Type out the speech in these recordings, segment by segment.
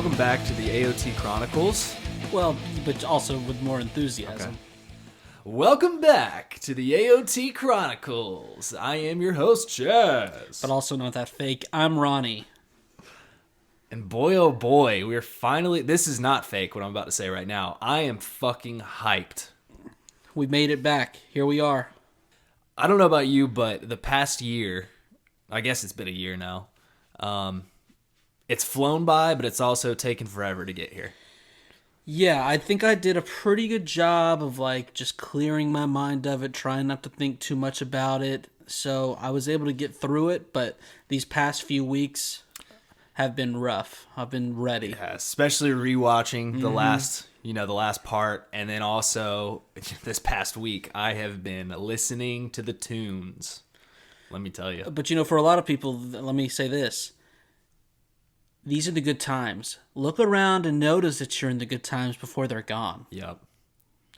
welcome back to the AoT Chronicles. Well, but also with more enthusiasm. Okay. Welcome back to the AoT Chronicles. I am your host, Chaz. But also not that fake. I'm Ronnie. And boy, oh boy, we're finally... This is not fake, what I'm about to say right now. I am fucking hyped. We made it back. Here we are. I don't know about you, but the past year, I guess it's been a year now, it's flown by, but it's also taken forever to get here. Yeah, I think I did a pretty good job of just clearing my mind of it, trying not to think too much about it. So I was able to get through it, but these past few weeks have been rough. I've been ready. Yeah, especially rewatching the last part, and then also this past week I have been listening to the tunes. Let me tell you. But for a lot of people, let me say this. These are the good times. Look around and notice that you're in the good times before they're gone. Yep.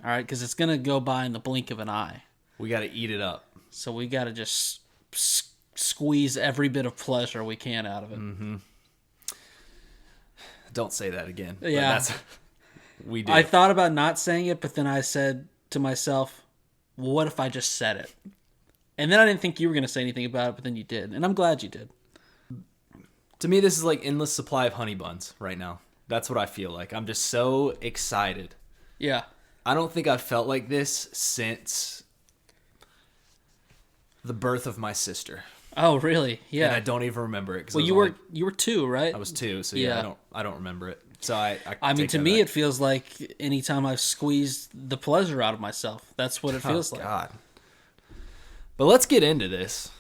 All right, because it's going to go by in the blink of an eye. We got to eat it up. So we got to just squeeze every bit of pleasure we can out of it. Mm-hmm. Don't say that again. Yeah. We did. I thought about not saying it, but then I said to myself, well, what if I just said it? And then I didn't think you were going to say anything about it, but then you did. And I'm glad you did. To me, this is like endless supply of honey buns right now. That's what I feel like. I'm just so excited. Yeah. I don't think I've felt like this since the birth of my sister. Oh, really? Yeah. And I don't even remember it. Well, you were 2, right? I was 2, so yeah. I don't remember it. So I mean, to me, it feels like anytime I've squeezed the pleasure out of myself. That's what it feels like. God. But let's get into this.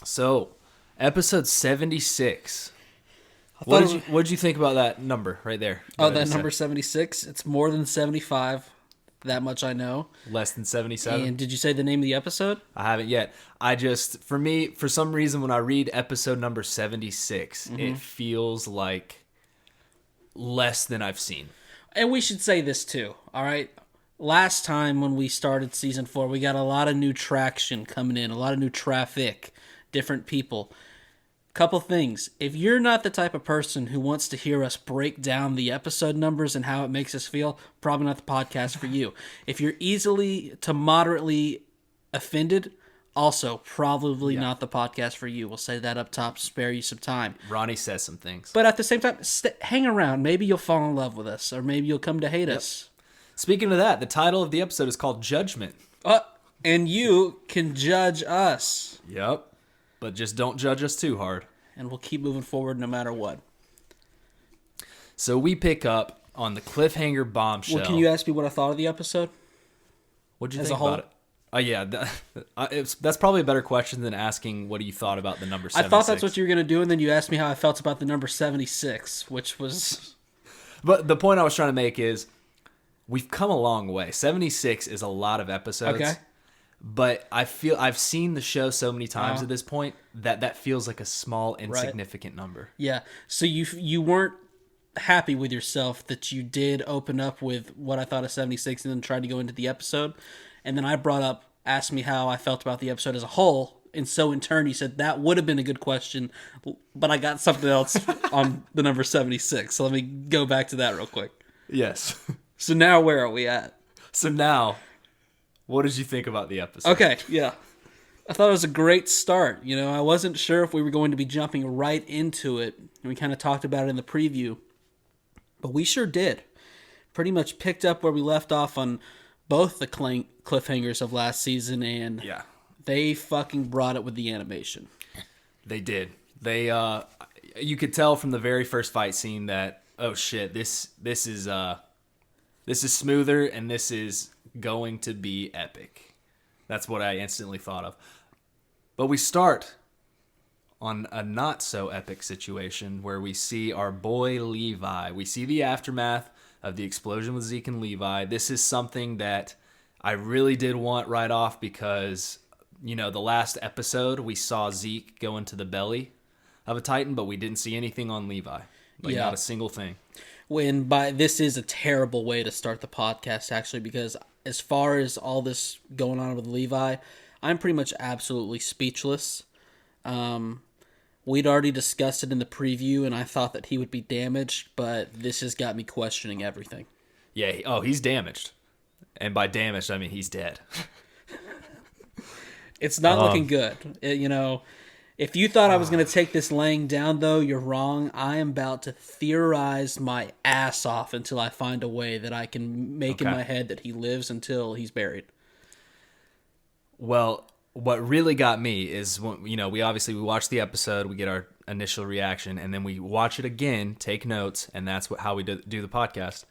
So, episode 76. What did you think about that number right there? That number 76? It's more than 75. That much I know. Less than 77. And did you say the name of the episode? I haven't yet. For some reason, when I read episode number 76, it feels like less than I've seen. And we should say this too, all right? Last time when we started season 4, we got a lot of new traction coming in, a lot of new traffic, different people. Couple things. If you're not the type of person who wants to hear us break down the episode numbers and how it makes us feel, probably not the podcast for you. If you're easily to moderately offended, also probably not the podcast for you. We'll say that up top to spare you some time. Ronnie says some things. But at the same time, hang around. Maybe you'll fall in love with us, or maybe you'll come to hate us. Speaking of that, the title of the episode is called Judgment. And you can judge us. Yep. But just don't judge us too hard. And we'll keep moving forward no matter what. So we pick up on the cliffhanger bombshell. Well, can you ask me what I thought of the episode? What did you think about it? Oh, yeah. That's probably a better question than asking what you thought about the number 76. I thought that's what you were going to do, and then you asked me how I felt about the number 76, which was... But the point I was trying to make is we've come a long way. 76 is a lot of episodes. Okay. But I feel I've seen the show so many times at this point that feels like a small, insignificant number. Yeah. So you weren't happy with yourself that you did open up with what I thought of 76 and then tried to go into the episode. And then I asked me how I felt about the episode as a whole. And so in turn, you said that would have been a good question, but I got something else on the number 76. So let me go back to that real quick. Yes. So now where are we at? So now, what did you think about the episode? Okay, yeah. I thought it was a great start. I wasn't sure if we were going to be jumping right into it. And we kind of talked about it in the preview. But we sure did. Pretty much picked up where we left off on both the cliffhangers of last season, and they fucking brought it with the animation. They did. You could tell from the very first fight scene that, oh shit, this is smoother and this is going to be epic. That's what I instantly thought of. But we start on a not so epic situation where we see our boy Levi. We see the aftermath of the explosion with Zeke and Levi. This is something that I really did want right off because, the last episode we saw Zeke go into the belly of a Titan, but we didn't see anything on Levi. Not a single thing. This is a terrible way to start the podcast, actually, because as far as all this going on with Levi, I'm pretty much absolutely speechless. We'd already discussed it in the preview, and I thought that he would be damaged, but this has got me questioning everything. Yeah, he's damaged. And by damaged, I mean he's dead. It's not looking good. If you thought I was going to take this laying down, though, you're wrong. I am about to theorize my ass off until I find a way that I can make in my head that he lives until he's buried. Well, what really got me is when, we watch the episode, we get our initial reaction, and then we watch it again, take notes, and that's how we do the podcast.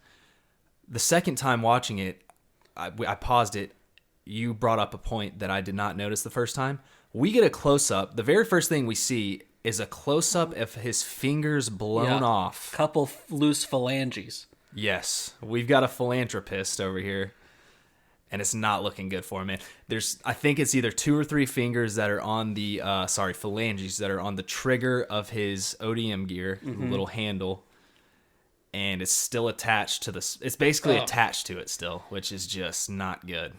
The second time watching it, I paused it. You brought up a point that I did not notice the first time. We get a close-up. The very first thing we see is a close-up of his fingers blown off. Couple loose phalanges. Yes. We've got a philanthropist over here, and it's not looking good for him, man. I think it's either 2 or 3 fingers that are on the, phalanges that are on the trigger of his ODM gear, the little handle, and it's still attached to it's basically attached to it still, which is just not good.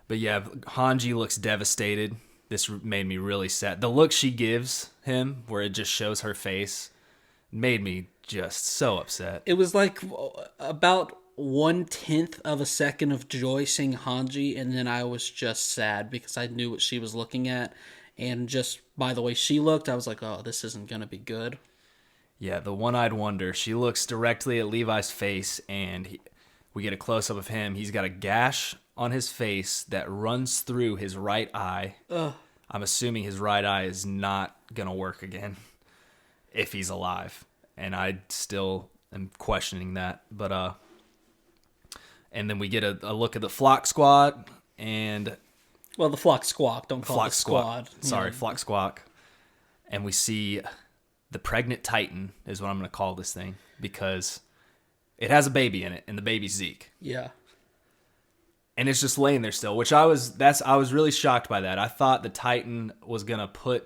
But yeah, Hanji looks devastated. This made me really sad. The look she gives him, where it just shows her face, made me just so upset. It was like about 1/10 of a second of joy seeing Hanji, and then I was just sad because I knew what she was looking at. And just by the way she looked, I was like, oh, this isn't going to be good. Yeah, the one-eyed wonder. She looks directly at Levi's face, and we get a close-up of him. He's got a gash on his face that runs through his right eye. I'm assuming his right eye is not going to work again if he's alive. And I still am questioning that. But and then we get a look at the Flock Squad and... Well, the Flock Squawk. Don't call it the Squad. Sorry, Flock Squawk. And we see the pregnant Titan is what I'm going to call this thing because it has a baby in it, and the baby's Zeke. Yeah. And it's just laying there still, which I was really shocked by that. I thought the Titan was going to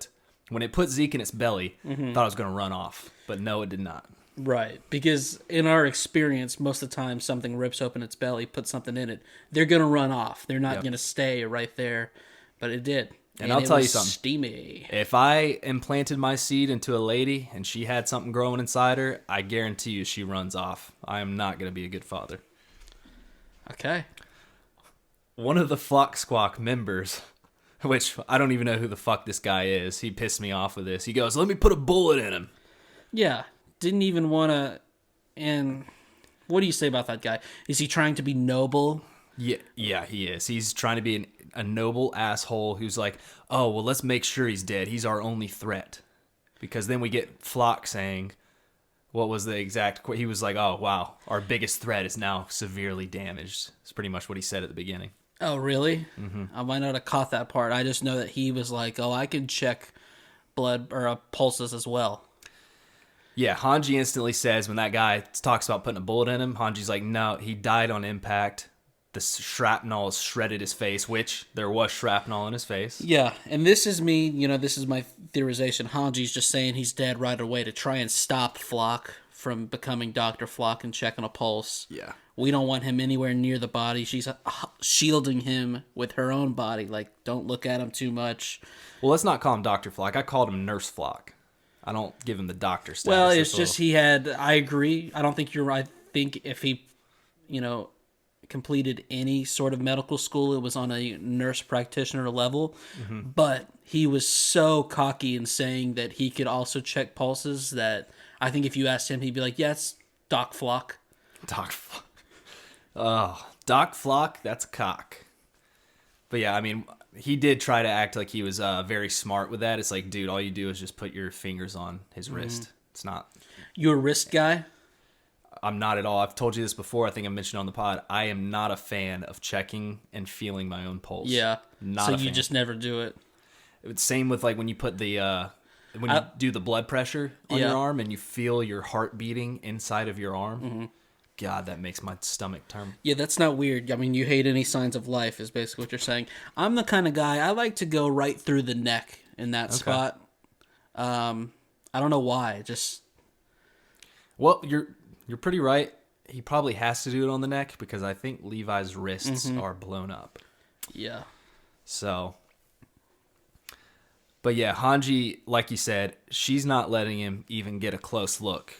when it put Zeke in its belly, thought it was going to run off. But no, it did not. Right. Because in our experience, most of the time something rips open its belly, puts something in it, they're going to run off. They're not going to stay right there. But it did. And I'll tell you something. Steamy. If I implanted my seed into a lady and she had something growing inside her, I guarantee you she runs off. I am not going to be a good father. Okay. One of the Flock Squawk members, which I don't even know who the fuck this guy is. He pissed me off with this. He goes, let me put a bullet in him. Yeah. Didn't even want to... And what do you say about that guy? Is he trying to be noble? Yeah, he is. He's trying to be a noble asshole who's like, oh, well, let's make sure he's dead. He's our only threat. Because then we get Flock saying, what was the exact... He was like, oh, wow, our biggest threat is now severely damaged. It's pretty much what he said at the beginning. Oh, really? Mm-hmm. I might not have caught that part. I just know that he was like, oh, I can check blood or pulses as well. Yeah, Hanji instantly says when that guy talks about putting a bullet in him, Hanji's like, no, he died on impact. The shrapnel shredded his face, which there was shrapnel in his face. Yeah, and this is me, this is my theorization. Hanji's just saying he's dead right away to try and stop Flock from becoming Dr. Flock and checking a pulse. Yeah. We don't want him anywhere near the body. She's shielding him with her own body. Like, don't look at him too much. Well, let's not call him Dr. Flock. I called him Nurse Flock. I don't give him the doctor status. Well, it's just he had... I agree. I don't think you're right. I think if he, completed any sort of medical school, it was on a nurse practitioner level. Mm-hmm. But he was so cocky in saying that he could also check pulses that I think if you asked him, he'd be like, yes, Doc Flock. Doc Flock. Oh, Doc Flock, that's a cock. But yeah, I mean, he did try to act like he was very smart with that. It's like, dude, all you do is just put your fingers on his wrist. It's not... You a wrist guy? I'm not at all. I've told you this before. I think I mentioned on the pod. I am not a fan of checking and feeling my own pulse. Yeah. Not so you just never do it. It's same with like when you put the when you do the blood pressure on your arm and you feel your heart beating inside of your arm. Mm-hmm. God, that makes my stomach turn. Yeah, that's not weird. I mean, you hate any signs of life is basically what you're saying. I'm the kind of guy, I like to go right through the neck in that spot. I don't know why. Just... Well, you're pretty right. He probably has to do it on the neck because I think Levi's wrists are blown up. Yeah. So... But yeah, Hanji, like you said, she's not letting him even get a close look.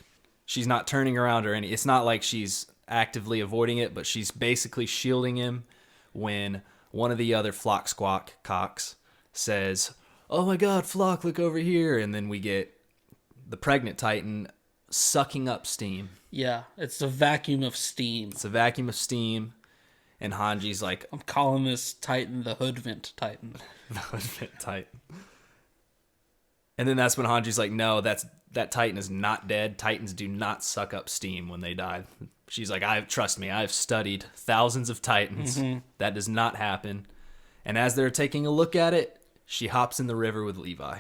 She's not turning around or any. It's not like she's actively avoiding it, but she's basically shielding him when one of the other Flock Squawk cocks says, "Oh my God, Flock, look over here!" And then we get the pregnant Titan sucking up steam. Yeah, it's a vacuum of steam. It's a vacuum of steam, and Hanji's like, I'm calling this Titan the Hood Vent Titan. The Hood Vent Titan. And then that's when Hanji's like, no, that Titan is not dead. Titans do not suck up steam when they die. She's like, trust me, I've studied thousands of Titans. Mm-hmm. That does not happen. And as they're taking a look at it, she hops in the river with Levi.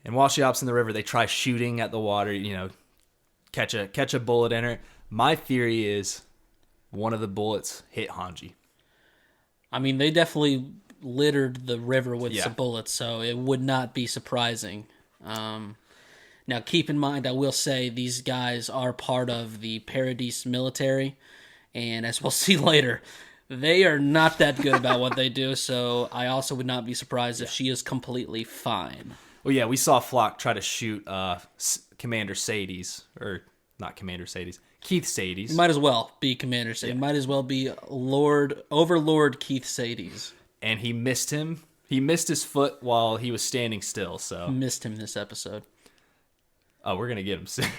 And while she hops in the river, they try shooting at the water, catch a bullet in her. My theory is one of the bullets hit Hanji. I mean, they definitely littered the river with some bullets, so it would not be surprising. Now, keep in mind, I will say these guys are part of the Paradis military, and as we'll see later, they are not that good about what they do, so I also would not be surprised if she is completely fine. Well, yeah, we saw Flock try to shoot Commander Sadie's, or not Commander Sadie's, Keith Sadie's. Might as well be Commander Sadie. Might as well be Overlord Keith Sadie's. And he missed him. He missed his foot while he was standing still. So missed him this episode. Oh, we're gonna get him soon.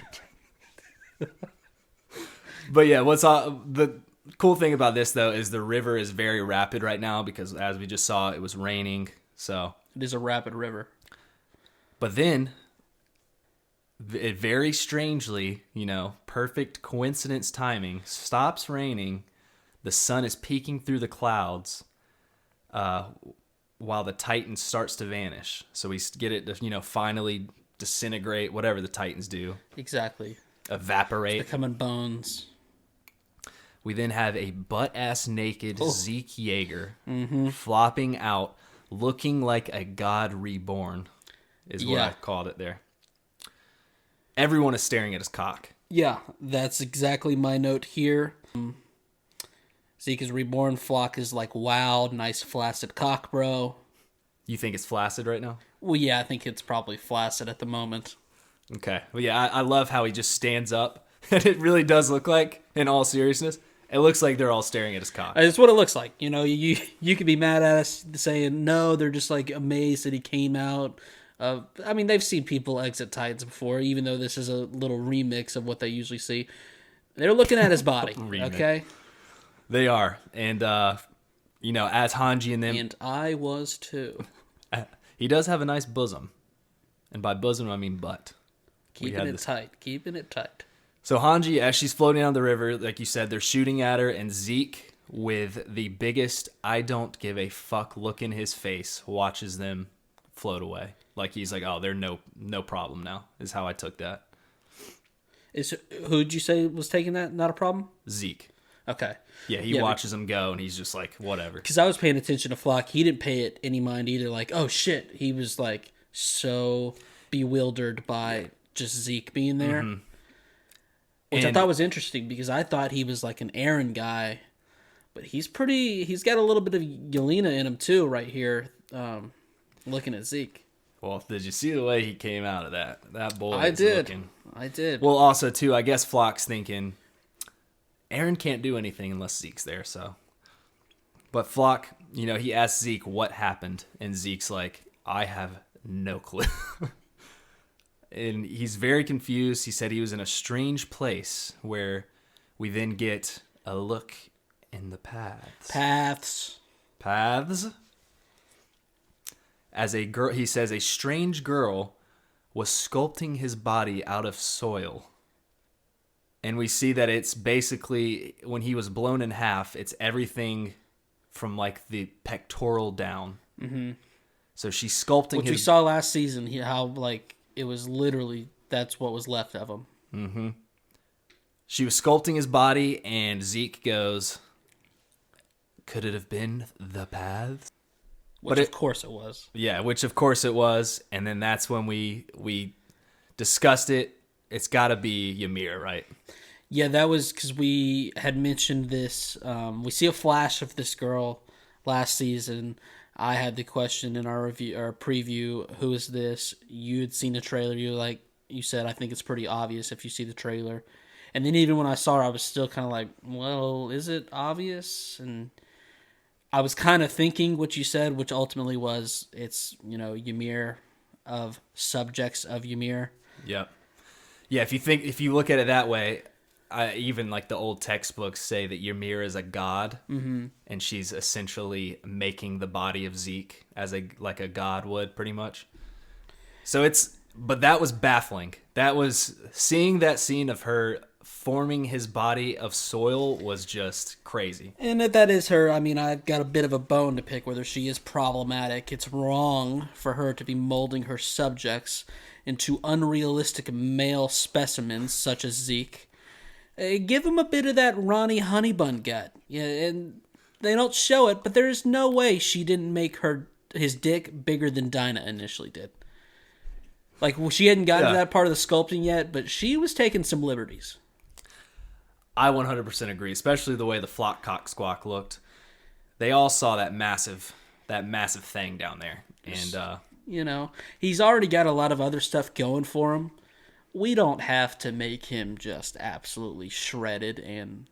But yeah, the cool thing about this though is the river is very rapid right now because as we just saw, it was raining. So it is a rapid river. But then, it very strangely, perfect coincidence timing, stops raining. The sun is peeking through the clouds. While the Titan starts to vanish. So we get it to, finally disintegrate, whatever the Titans do. Exactly. Evaporate. It's becoming bones. We then have a butt-ass naked Zeke Yeager flopping out, looking like a god reborn, is what I called it there. Everyone is staring at his cock. Yeah, that's exactly my note here. Zeke is reborn. Flock is like, wow, nice flaccid cock, bro. You think it's flaccid right now? Well, yeah, I think it's probably flaccid at the moment. Okay. Well, yeah, I love how he just stands up. And it really does look like, in all seriousness, it looks like they're all staring at his cock. It's what it looks like. You could be mad at us saying, no, they're just like amazed that he came out. I mean, they've seen people exit Titans before, even though this is a little remix of what they usually see. They're looking at his body, okay? They are. And, as Hanji and them... And I was too. He does have a nice bosom. And by bosom, I mean butt. Keeping it tight. So Hanji, as she's floating down the river, like you said, they're shooting at her. And Zeke, with the biggest I don't give a fuck look in his face, watches them float away. Like he's like, oh, they're no problem now, is how I took that. Who'd you say was taking that? Not a problem? Zeke. Okay. Yeah, he watches them go, and he's just like, whatever. Because I was paying attention to Flock. He didn't pay it any mind either. Like, oh, shit. He was, like, so bewildered by just Zeke being there. Mm-hmm. Which I thought was interesting, because I thought he was, like, an Aaron guy. But he's got a little bit of Yelena in him, too, right here, looking at Zeke. Well, did you see the way he came out of that? That boy I did. Well, also, too, I guess Flock's thinking... Aaron can't do anything unless Zeke's there, so. But Flock, he asks Zeke what happened, and Zeke's like, I have no clue. And he's very confused. He said he was in a strange place where we then get a look in the paths. Paths? As a girl, he says a strange girl was sculpting his body out of soil. And we see that it's basically, when he was blown in half, it's everything from, like, the pectoral down. Mm-hmm. So she's sculpting Which we saw last season, how, like, it was literally, that's what was left of him. Mm-hmm. She was sculpting his body, and Zeke goes, could it have been the paths? Of course it was. Yeah, which of course it was. And then that's when we discussed it. It's got to be Ymir, right? Yeah, that was because we had mentioned this. We see a flash of this girl last season. I had the question in our review or preview, who is this? You had seen the trailer. You said, I think it's pretty obvious if you see the trailer. And then even when I saw her, I was still kind of like, well, is it obvious? And I was kind of thinking what you said, which ultimately was it's, Ymir of subjects of Ymir. Yep. Yeah, if you look at it that way, even like the old textbooks say that Ymir is a god, and she's essentially making the body of Zeke as a god would, pretty much. So but that was baffling. That was seeing that scene of her forming his body of soil was just crazy. And if that is her, I mean, I've got a bit of a bone to pick whether she is problematic. It's wrong for her to be molding her subjects into unrealistic male specimens such as Zeke. Give him a bit of that Ronnie Honeybun gut. Yeah, and they don't show it, but there is no way she didn't make his dick bigger than Dinah initially did. Like, she hadn't gotten to that part of the sculpting yet, but she was taking some liberties. I 100% agree, especially the way the flock cock squawk looked. They all saw that massive thing down there. And he's already got a lot of other stuff going for him. We don't have to make him just absolutely shredded and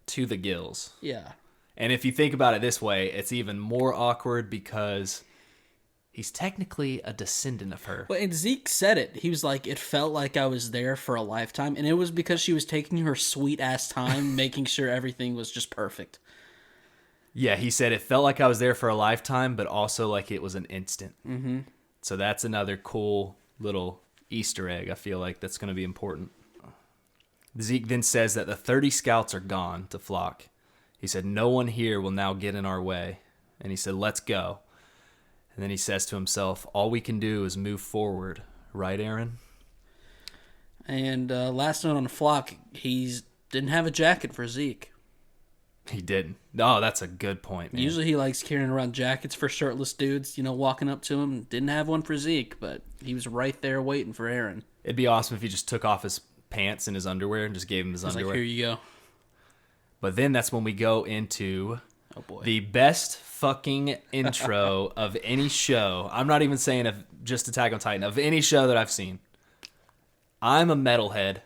to the gills. Yeah. And if you think about it this way, it's even more awkward because he's technically a descendant of her. Well, and Zeke said it. He was like, it felt like I was there for a lifetime. And it was because she was taking her sweet-ass time, making sure everything was just perfect. Yeah, he said it felt like I was there for a lifetime, but also like it was an instant. Mm-hmm. So that's another cool little Easter egg, I feel like, that's going to be important. Zeke then says that the 30 scouts are gone to Flock. He said, no one here will now get in our way. And he said, let's go. And then he says to himself, all we can do is move forward. Right, Aaron? And last note on Flock, he didn't have a jacket for Zeke. He didn't. Oh, that's a good point, man. Usually he likes carrying around jackets for shirtless dudes, walking up to him. Didn't have one for Zeke, but he was right there waiting for Aaron. It'd be awesome if he just took off his pants and his underwear and just gave him his underwear. Like, here you go. But then that's when we go into the best fucking intro of any show. I'm not even saying of just Attack on Titan, of any show that I've seen. I'm a metalhead.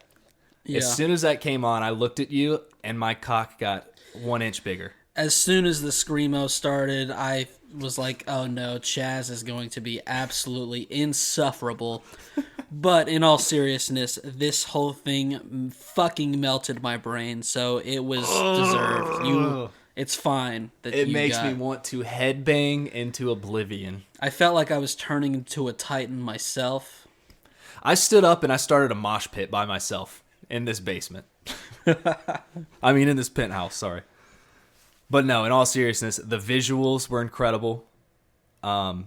Yeah. As soon as that came on, I looked at you and my cock got 1 inch bigger. As soon as the Screamo started, I was like, oh no, Chaz is going to be absolutely insufferable. But in all seriousness, this whole thing fucking melted my brain, so it was deserved. It's fine. It makes me want to headbang into oblivion. I felt like I was turning into a Titan myself. I stood up and I started a mosh pit by myself in this basement. I mean, in this penthouse, sorry. But no, in all seriousness, the visuals were incredible. The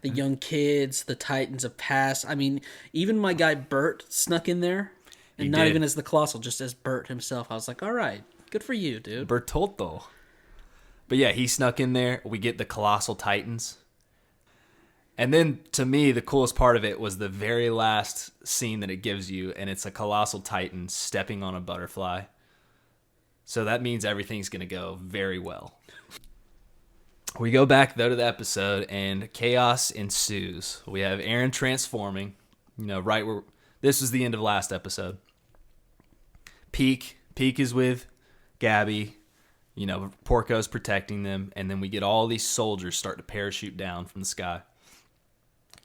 young kids, the Titans of past. I mean, even my guy Bert snuck in there. And not even as the Colossal, just as Bert himself. I was like, all right, good for you, dude. Bertoldo. But yeah, he snuck in there. We get the Colossal Titans. And then, to me, the coolest part of it was the very last scene that it gives you, and it's a Colossal Titan stepping on a butterfly. So that means everything's going to go very well. We go back, though, to the episode, and chaos ensues. We have Aaron transforming, right where... This was the end of last episode. Peak is with Gabby. Porco's protecting them, and then we get all these soldiers start to parachute down from the sky.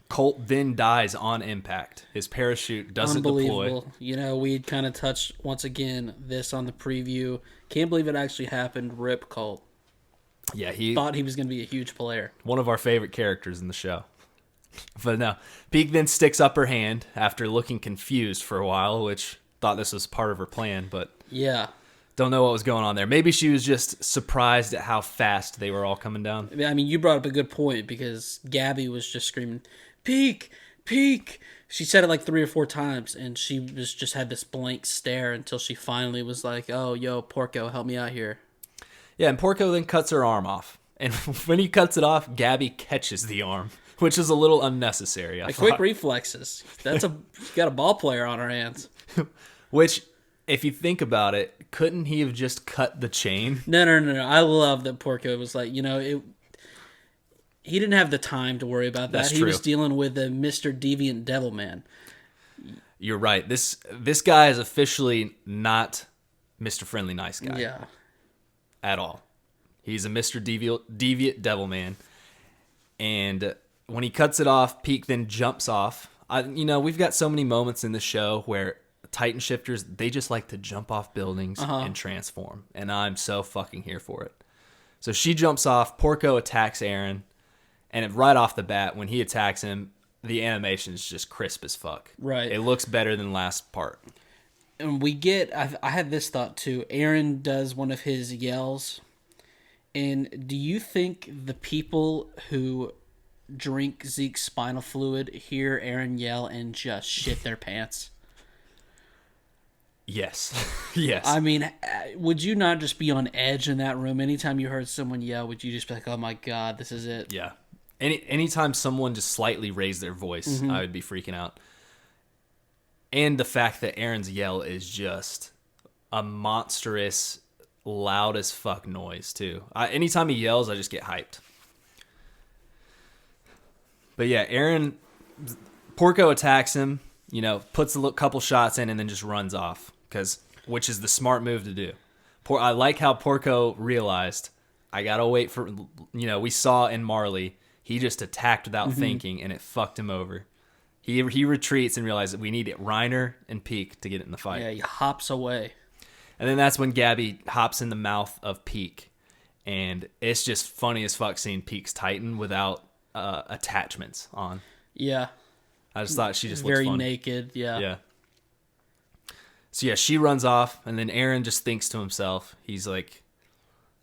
Colt then dies on impact. His parachute doesn't deploy. We'd kind of touched, once again, this on the preview. Can't believe it actually happened. Rip Colt. Yeah, he thought he was going to be a huge player. One of our favorite characters in the show. But no, Peak then sticks up her hand after looking confused for a while, which thought this was part of her plan, but yeah, don't know what was going on there. Maybe she was just surprised at how fast they were all coming down. I mean, you brought up a good point because Gabby was just screaming, "Peak, Peak!" She said it like 3 or 4 times, and she just had this blank stare until she finally was like, "Oh, yo, Porco, help me out here." Yeah, and Porco then cuts her arm off, and when he cuts it off, Gabby catches the arm, which is a little unnecessary. Quick reflexes. She's got a ball player on her hands. Which, if you think about it, couldn't he have just cut the chain? No. I love that Porco was like, he didn't have the time to worry about that. That's He true. was dealing with a Mr. Deviant Devil Man. You're right. This guy is officially not Mr. Friendly Nice Guy. Yeah. At all. He's a Mr. Deviant Devil Man. And when he cuts it off, Peak then jumps off. We've got so many moments in the show where Titan shifters, they just like to jump off buildings and transform. And I'm so fucking here for it. So she jumps off. Porco attacks Aaron. And right off the bat, when he attacks him, the animation is just crisp as fuck. Right. It looks better than last part. And I had this thought too. Aaron does one of his yells. And do you think the people who drink Zeke's spinal fluid hear Aaron yell and just shit their pants? Yes. Yes. I mean, would you not just be on edge in that room? Anytime you heard someone yell, would you just be like, oh my God, this is it? Yeah. Anytime someone just slightly raised their voice, I would be freaking out. And the fact that Aaron's yell is just a monstrous, loud as fuck noise, too. Anytime he yells, I just get hyped. But yeah, Porco attacks him, puts a couple shots in and then just runs off, which is the smart move to do. I like how Porco realized, I gotta wait for, we saw in Marley, he just attacked without thinking, and it fucked him over. He retreats and realizes that we need Reiner and Peak to get in the fight. Yeah, he hops away. And then that's when Gabby hops in the mouth of Peak. And it's just funny as fuck seeing Peak's Titan without attachments on. Yeah. I just thought she just looked very funny. naked, yeah. Yeah. So yeah, she runs off, and then Aaron just thinks to himself, he's like,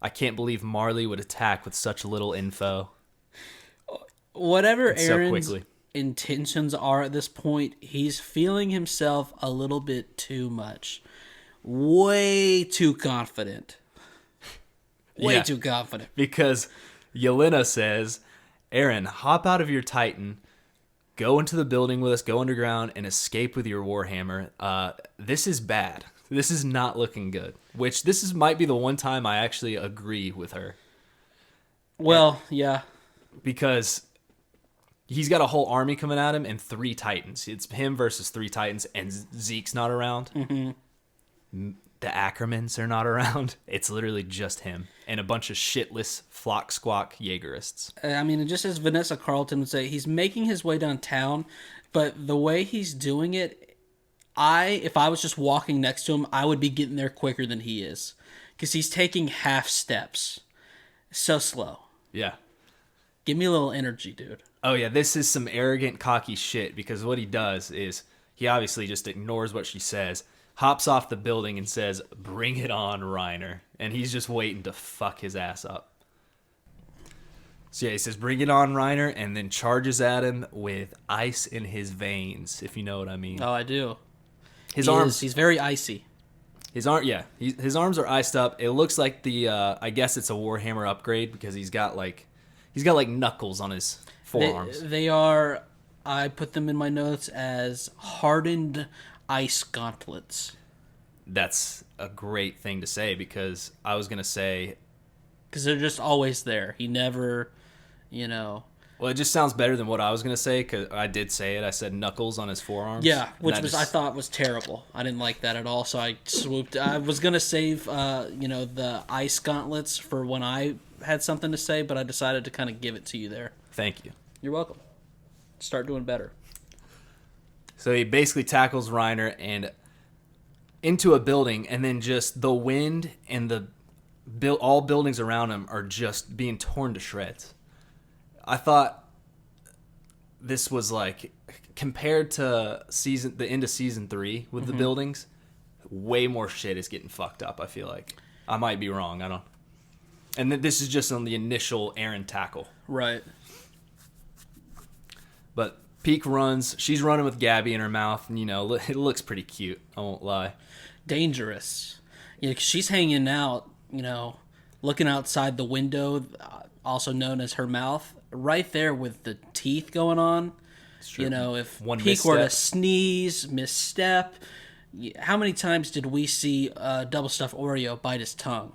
I can't believe Marley would attack with such little info. Whatever so Aaron's quickly. intentions are at this point, he's feeling himself a little bit too much. Way too confident. Way too confident. Because Yelena says, Aaron, hop out of your Titan, go into the building with us, go underground, and escape with your Warhammer. This is bad. This is not looking good. Which might be the one time I actually agree with her. Well, yeah. Because he's got a whole army coming at him and 3 Titans. It's him versus 3 Titans, and Zeke's not around. Mm-hmm. The Ackermans are not around. It's literally just him and a bunch of shitless flock squawk Jaegerists. I mean, just as Vanessa Carlton would say, he's making his way downtown, but the way he's doing it, if I was just walking next to him, I would be getting there quicker than he is. Because he's taking half steps. So slow. Yeah. Give me a little energy, dude. Oh, yeah, this is some arrogant, cocky shit, because what he does is he obviously just ignores what she says, hops off the building and says, bring it on, Reiner. And he's just waiting to fuck his ass up. So yeah, he says, bring it on, Reiner, and then charges at him with ice in his veins, if you know what I mean. Oh, I do. His arms, he's very icy. his arms are iced up. It looks like I guess it's a Warhammer upgrade, because he's got like knuckles on his forearms. They are, I put them in my notes as hardened ice gauntlets. That's a great thing to say, because I was going to say... Because they're just always there. He never, Well, it just sounds better than what I was going to say, because I did say it. I said knuckles on his forearms. Yeah, I thought was terrible. I didn't like that at all, so I swooped. I was going to save, the ice gauntlets for when I had something to say, but I decided to kind of give it to you there. Thank you. You're welcome. Start doing better. So he basically tackles Reiner and into a building, and then just the wind and all buildings around him are just being torn to shreds. I thought this was like, compared to the end of season 3 with the buildings, way more shit is getting fucked up, I feel like. I might be wrong. I don't. And this is just on the initial Aaron tackle. Right. But Peak runs. She's running with Gabby in her mouth. And, it looks pretty cute. I won't lie. Dangerous. Yeah, 'cause she's hanging out, looking outside the window, also known as her mouth, right there with the teeth going on. If One Peak were to misstep. sneeze, misstep, how many times did we see Double Stuffed Oreo bite his tongue?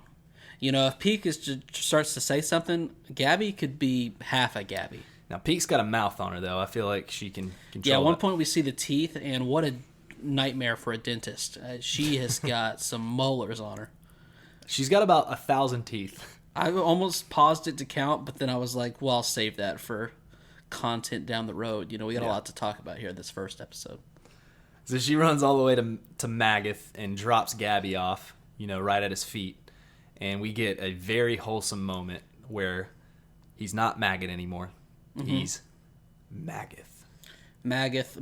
If Peak starts to say something, Gabby could be half a Gabby. Now, Peak's got a mouth on her, though. I feel like she can control Yeah, at one it. point we see the teeth, and what a nightmare for a dentist. She has got some molars on her. She's got about 1,000 teeth. I almost paused it to count, but then I was like, well, I'll save that for content down the road. We got a lot to talk about here this first episode. So she runs all the way to Magath and drops Gabby off, right at his feet. And we get a very wholesome moment where he's not Maggot anymore. Mm-hmm. He's Magath. Magath.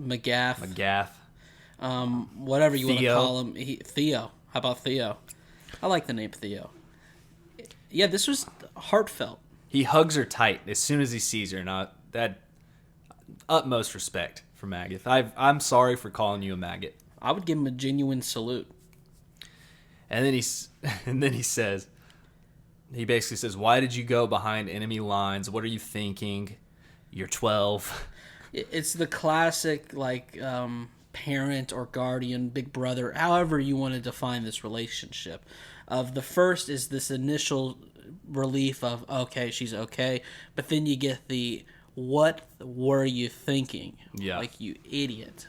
Whatever you want to call him. Theo. How about Theo? I like the name Theo. Yeah, this was heartfelt. He hugs her tight as soon as he sees her. Now, that utmost respect for Magath. I'm sorry for calling you a maggot. I would give him a genuine salute. And then he says, he basically says, "Why did you go behind enemy lines? What are you thinking? You're 12." It's the classic, parent or guardian, big brother, however you want to define this relationship. Of the first is this initial relief of, okay, she's okay. But then you get the, what were you thinking? Yeah. Like, you idiot.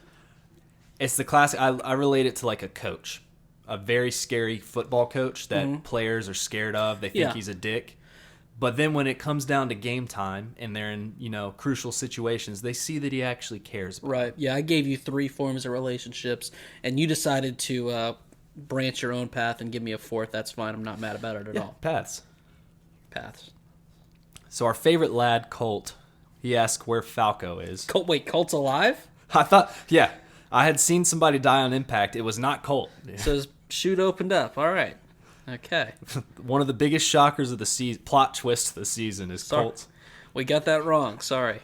It's the classic, I relate it to like a coach. A very scary football coach that players are scared of. They think he's a dick. But then when it comes down to game time and they're in, crucial situations, they see that he actually cares about Right. Yeah, I gave you 3 forms of relationships, and you decided to branch your own path and give me a 4th. That's fine. I'm not mad about it at all. Paths. Paths. So our favorite lad, Colt, he asks where Falco is. Wait, Colt's alive? I thought, I had seen somebody die on impact. It was not Colt. So his chute opened up. All right. Okay. One of the biggest shockers of the season, plot twist of the season is Colt. We got that wrong. Sorry.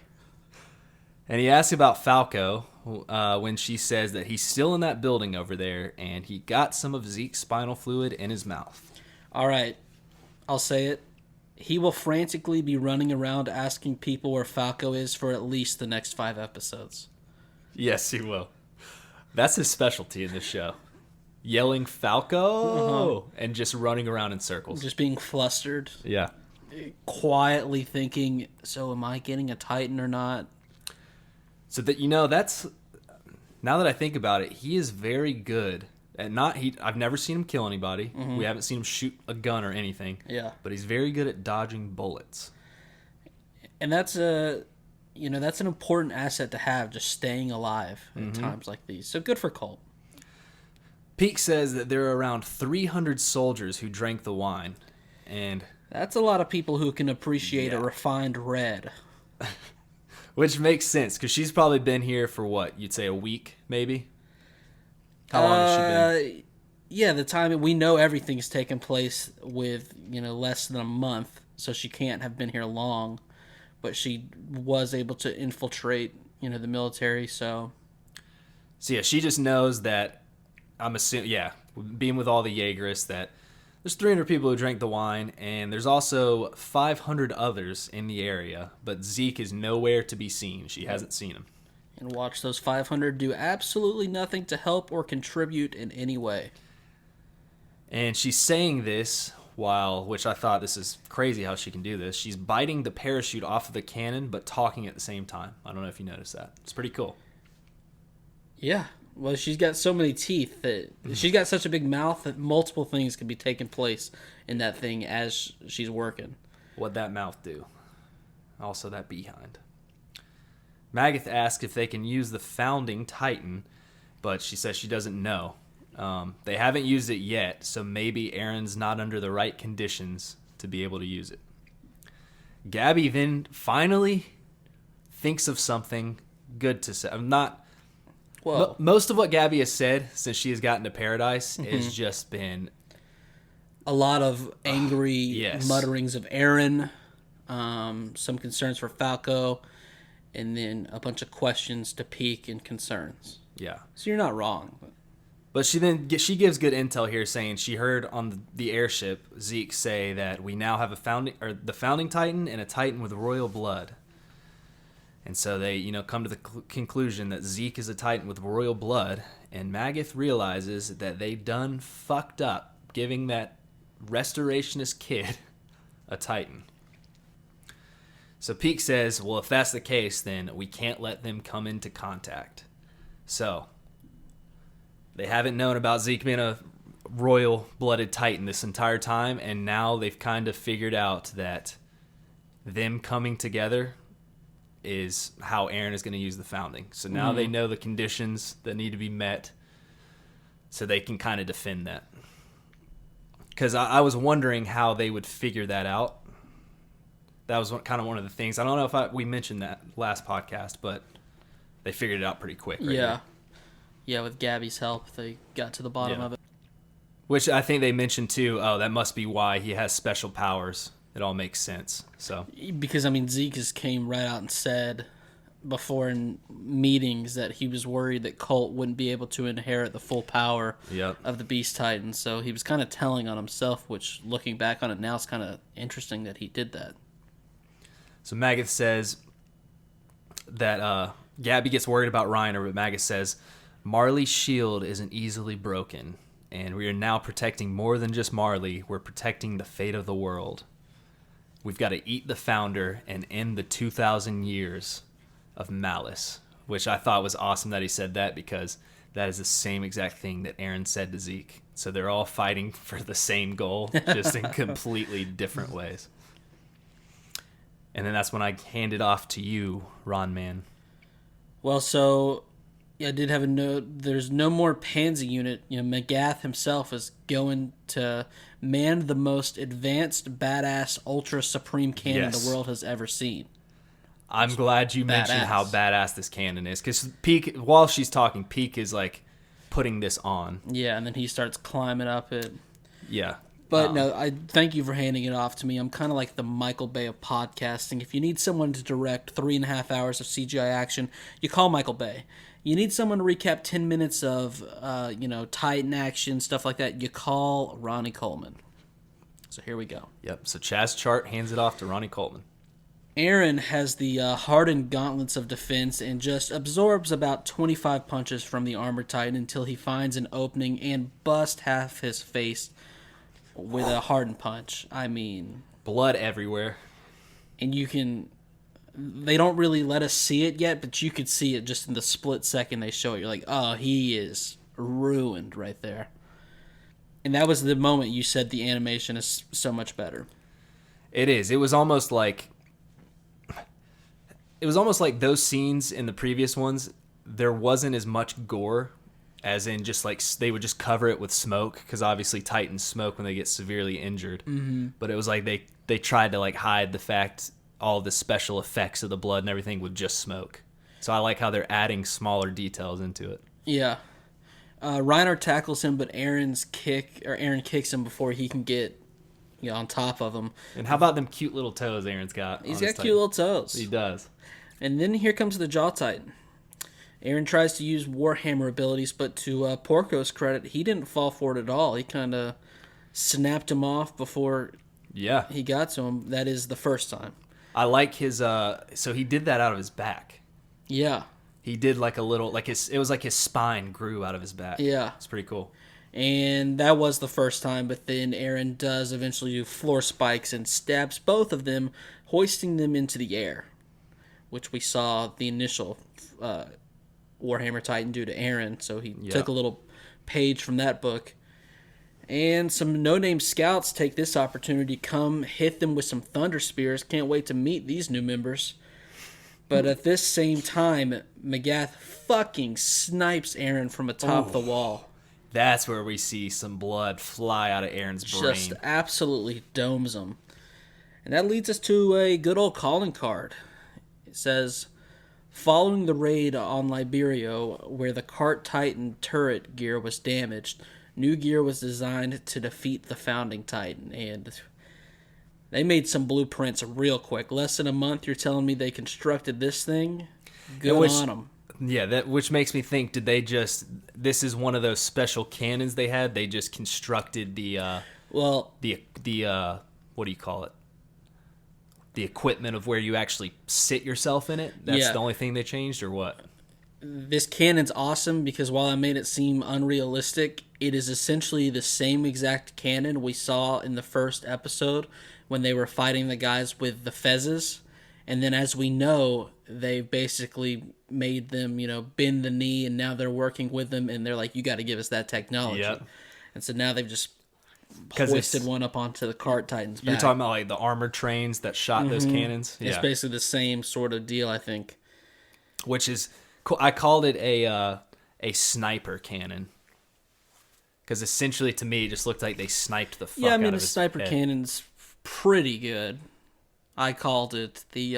And he asks about Falco when she says that he's still in that building over there and he got some of Zeke's spinal fluid in his mouth. All right. I'll say it. He will frantically be running around asking people where Falco is for at least the next 5 episodes. Yes, he will. That's his specialty in this show. Yelling Falco and just running around in circles. Just being flustered. Yeah. Quietly thinking, so am I getting a Titan or not? So that that's, now that I think about it, he is very good at I've never seen him kill anybody. We haven't seen him shoot a gun or anything. Yeah. But he's very good at dodging bullets. And that's an important asset to have, just staying alive at times like these. So good for Colt. Peake says that there are around 300 soldiers who drank the wine, and that's a lot of people who can appreciate a refined red. Which makes sense, because she's probably been here for what? You'd say a week, maybe? How long has she been? Yeah, the time we know everything's taken place with, less than a month, so she can't have been here long, but she was able to infiltrate, the military, so. So yeah, she just knows that, I'm assuming, being with all the Jaegerists, that there's 300 people who drank the wine, and there's also 500 others in the area, but Zeke is nowhere to be seen. She hasn't seen him. And watch those 500 do absolutely nothing to help or contribute in any way. And she's saying this which I thought, this is crazy how she can do this. She's biting the parachute off of the cannon, but talking at the same time. I don't know if you noticed that. It's pretty cool. Yeah. Well, she's got so many teeth that she's got such a big mouth that multiple things can be taking place in that thing as she's working. What'd that mouth do? Also that behind. Magath asks if they can use the founding Titan, but she says she doesn't know. They haven't used it yet, so maybe Aaron's not under the right conditions to be able to use it. Gabby then finally thinks of something good to say. Most of what Gabby has said since she has gotten to Paradise has just been a lot of angry mutterings of Aaron, some concerns for Falco, and then a bunch of questions to Peake and concerns. Yeah. So you're not wrong. But she gives good intel here, saying she heard on the airship Zeke say that we now have the founding Titan and a Titan with royal blood. And so they, come to the conclusion that Zeke is a Titan with royal blood, and Magath realizes that they done fucked up giving that restorationist kid a Titan. So Peak says, well, if that's the case, then we can't let them come into contact. So they haven't known about Zeke being a royal-blooded Titan this entire time, and now they've kind of figured out that them coming together is how Eren is going to use the founding. So now they know the conditions that need to be met so they can kind of defend that. Because I was wondering how they would figure that out. That was kind of one of the things. I don't know if we mentioned that last podcast, but they figured it out pretty quick. Right here. Yeah, with Gabby's help, they got to the bottom of it. Which I think they mentioned too. Oh, that must be why he has special powers. It all makes sense. So because I mean, Zeke just came right out and said before in meetings that he was worried that Colt wouldn't be able to inherit the full power of the Beast Titan. So he was kind of telling on himself, which looking back on it now is kind of interesting that he did that. So Magath says that Gabby gets worried about Reiner, but Magath says Marley's shield isn't easily broken, and we are now protecting more than just Marley. We're protecting the fate of the world. We've got to eat the founder and end the 2,000 years of malice, which I thought was awesome that he said that because that is the same exact thing that Eren said to Zeke. So they're all fighting for the same goal, just in completely different ways. And then that's when I hand it off to you, Ron Man. Well, so I did have a note. There's no more Pansy unit. Magath himself is going to man the most advanced, badass, ultra supreme cannon the world has ever seen. I'm glad you mentioned how badass this cannon is, because Peak, while she's talking, Peak is like putting this on. Yeah, and then he starts climbing up it. Yeah. But no, I thank you for handing it off to me. I'm kind of like the Michael Bay of podcasting. If you need someone to direct 3.5 hours of CGI action, you call Michael Bay. You need someone to recap 10 minutes of, Titan action, stuff like that, you call Ronnie Coleman. So here we go. Yep, so Chaz Chart hands it off to Ronnie Coleman. Eren has the hardened gauntlets of defense and just absorbs about 25 punches from the armored Titan until he finds an opening and busts half his face with a hardened punch. I mean, blood everywhere. And they don't really let us see it yet, but you could see it just in the split second they show it. You're like, oh, he is ruined right there. And that was the moment you said the animation is so much better. It is. It was almost like those scenes in the previous ones, there wasn't as much gore, as in just like they would just cover it with smoke, because obviously Titans smoke when they get severely injured. Mm-hmm. But it was like they tried to like hide the fact all the special effects of the blood and everything with just smoke. So I like how they're adding smaller details into it. Yeah. Reiner tackles him, but Eren kicks him before he can get on top of him. And how about them cute little toes Eren's got? He's got cute little toes. He does. And then here comes the Jaw Titan. Eren tries to use Warhammer abilities, but to Porco's credit, he didn't fall for it at all. He kind of snapped him off before he got to him. That is the first time. I like his, so he did that out of his back. Yeah. He did like a little, it was like his spine grew out of his back. Yeah. It's pretty cool. And that was the first time, but then Eren does eventually do floor spikes and stabs both of them, hoisting them into the air, which we saw the initial Warhammer Titan do to Eren, so he took a little page from that book. And some no-name scouts take this opportunity to come hit them with some thunder spears. Can't wait to meet these new members. But at this same time, Magath fucking snipes Eren from atop the wall. That's where we see some blood fly out of Eren's brain. Just absolutely domes him. And that leads us to a good old calling card. It says, following the raid on Liberia, where the Cart Titan turret gear was damaged, new gear was designed to defeat the Founding Titan. And they made some blueprints real quick. Less than a month, you're telling me they constructed this thing? Good on them. Yeah, which makes me think, this is one of those special cannons they had? They just constructed the what do you call it? The equipment of where you actually sit yourself in it? That's the only thing they changed, or what? this cannon's awesome because while I made it seem unrealistic, it is essentially the same exact cannon we saw in the first episode when they were fighting the guys with the fezzes. And then as we know, they basically made them, bend the knee, and now they're working with them, and they're like, you got to give us that technology. Yep. And so now they've just hoisted one up onto the cart Titan's back. You're talking about like the armored trains that shot those cannons? It's basically the same sort of deal, I think. Which is cool. I called it a sniper cannon. Because essentially, to me, it just looked like they sniped the fuck out of his a sniper head. cannon's pretty good. I called it the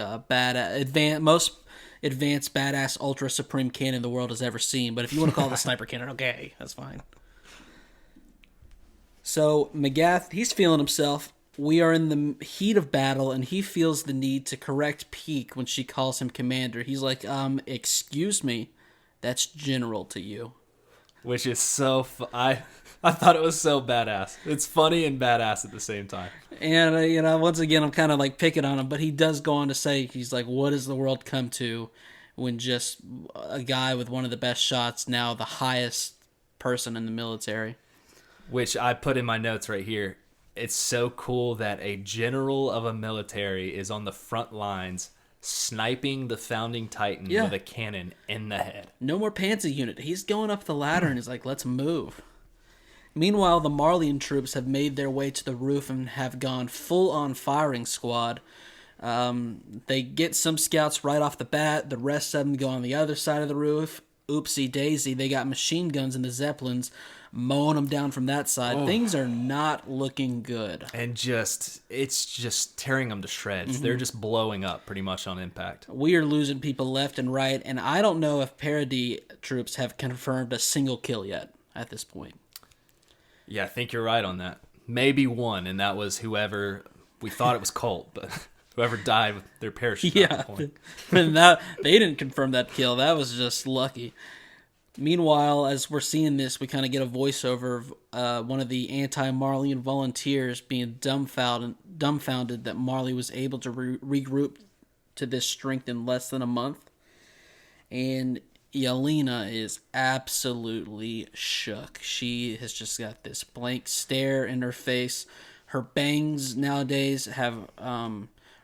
most advanced badass ultra supreme cannon the world has ever seen. But if you want to call it a sniper cannon, okay, that's fine. So Magath, he's feeling himself. We are in the heat of battle, and he feels the need to correct Peak when she calls him commander. He's like, excuse me, that's general to you. Which is so I thought it was so badass. It's funny and badass at the same time. And, once again, I'm kind of like picking on him, but he does go on to say, he's like, what does the world come to when just a guy with one of the best shots, now the highest person in the military? Which I put in my notes right here. It's so cool that a general of a military is on the front lines sniping the founding Titan with a cannon in the head. No more Panzer unit. He's going up the ladder and he's like, let's move. Meanwhile, the Marleyan troops have made their way to the roof and have gone full-on firing squad. They get some scouts right off the bat. The rest of them go on the other side of the roof. Oopsie daisy, they got machine guns in the Zeppelins mowing them down from that side. Oh. Things are not looking good. And it's just tearing them to shreds. Mm-hmm. They're just blowing up pretty much on impact. We are losing people left and right, and I don't know if Paradis troops have confirmed a single kill yet at this point. Yeah, I think you're right on that. Maybe one, and that was whoever, we thought it was Colt, but whoever died with their parachute. Yeah, and they didn't confirm that kill. That was just lucky. Meanwhile, as we're seeing this, we kind of get a voiceover of one of the anti-Marleyan volunteers being dumbfounded that Marley was able to regroup to this strength in less than a month. And Yelena is absolutely shook. She has just got this blank stare in her face. Her bangs nowadays have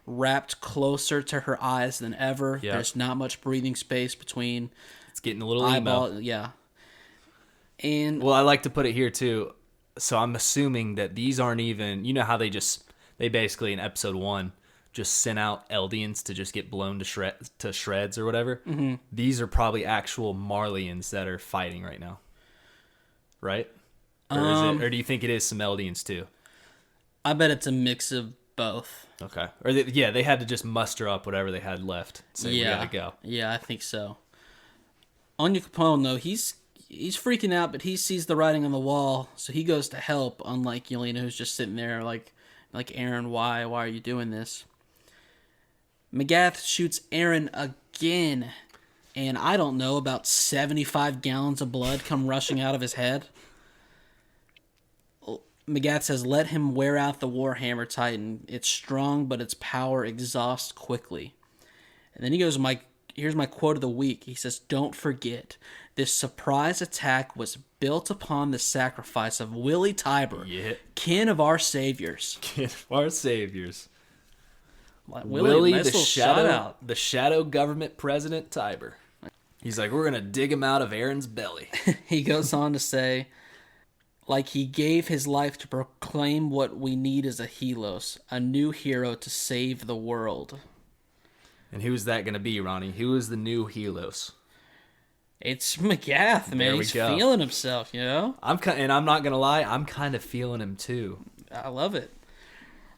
wrapped closer to her eyes than ever. Yep. There's not much breathing space between. It's getting a little emo. Yeah. And well, I like to put it here too. So I'm assuming that these aren't even, you know how they basically in episode 1 just sent out Eldians to just get blown to shreds or whatever. Mm-hmm. These are probably actual Marleyans that are fighting right now. Right? Or do you think it is some Eldians too? I bet it's a mix of both. Okay. Or they had to just muster up whatever they had left. So we gotta go. Yeah, I think so. Anya Capone, though, he's freaking out, but he sees the writing on the wall, so he goes to help, unlike Yelena, who's just sitting there like Aaron, why are you doing this? Magath shoots Aaron again, and I don't know, about 75 gallons of blood come rushing out of his head. Magath says, let him wear out the Warhammer Titan. It's strong, but its power exhausts quickly. And then he goes, here's my quote of the week. He says, don't forget, this surprise attack was built upon the sacrifice of Willie Tiber, kin of our saviors. Kin of our saviors. Willie nice the shadow government president Tiber. He's like, we're going to dig him out of Aaron's belly. He goes on to say, like he gave his life to proclaim what we need as a Helos, a new hero to save the world. And who's that going to be, Ronnie? Who is the new Helos? It's Magath, man. He's feeling himself, you know? And I'm not going to lie, I'm kind of feeling him too. I love it.